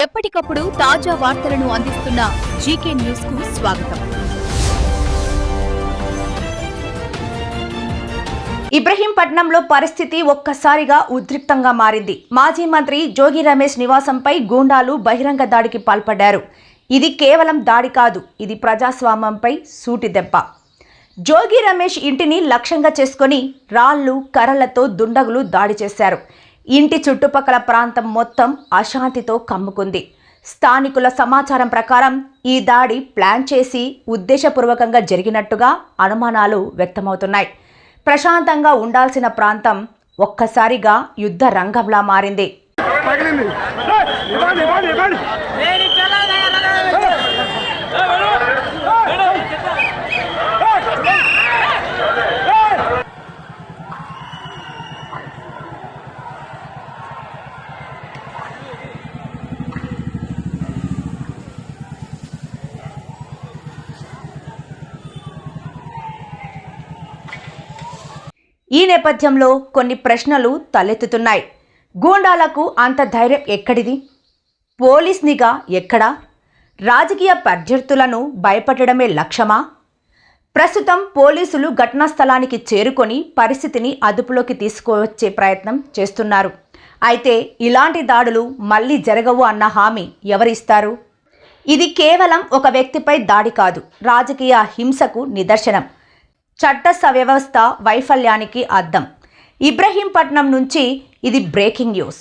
ఎప్పటికప్పుడు తాజా వార్తలను అందిస్తున్న జీకే న్యూస్ కు స్వాగతం. ఇబ్రహీంపట్నంలో పరిస్థితి ఒక్కసారిగా ఉద్రిక్తంగా మారింది. మాజీ మంత్రి జోగి రమేష్ నివాసంపై గూండాలు బహిరంగ దాడికి పాల్పడ్డారు. ఇది కేవలం దాడి కాదు, ఇది ప్రజాస్వామ్యంపై సూటి దెబ్బ. జోగి రమేష్ ఇంటిని లక్ష్యంగా చేసుకుని రాళ్లు కర్రలతో దుండగులు దాడి చేశారు. ఇంటి చుట్టుపక్కల ప్రాంతం మొత్తం అశాంతితో కమ్ముకుంది. స్థానికుల సమాచారం ప్రకారం ఈ దాడి ప్లాన్ చేసి ఉద్దేశపూర్వకంగా జరిగినట్టుగా అనుమానాలు వ్యక్తమవుతున్నాయి. ప్రశాంతంగా ఉండాల్సిన ప్రాంతం ఒక్కసారిగా యుద్ధ రంగంలా మారింది. ఈ నేపథ్యంలో కొన్ని ప్రశ్నలు తలెత్తుతున్నాయి. గూండాలకు అంత ధైర్యం ఎక్కడిది? పోలీస్ నిఘా ఎక్కడా? రాజకీయ ప్రత్యర్థులను భయపెట్టడమే లక్ష్యమా? ప్రస్తుతం పోలీసులు ఘటనా స్థలానికి చేరుకొని పరిస్థితిని అదుపులోకి తీసుకువచ్చే ప్రయత్నం చేస్తున్నారు. అయితే ఇలాంటి దాడులు మళ్లీ జరగవు అన్న హామీ ఎవరిస్తారు? ఇది కేవలం ఒక వ్యక్తిపై దాడి కాదు, రాజకీయ హింసకు నిదర్శనం, చట్ట వ్యవస్థ వైఫల్యానికి అద్దం. ఇబ్రహీంపట్నం నుంచి ఇది బ్రేకింగ్ న్యూస్.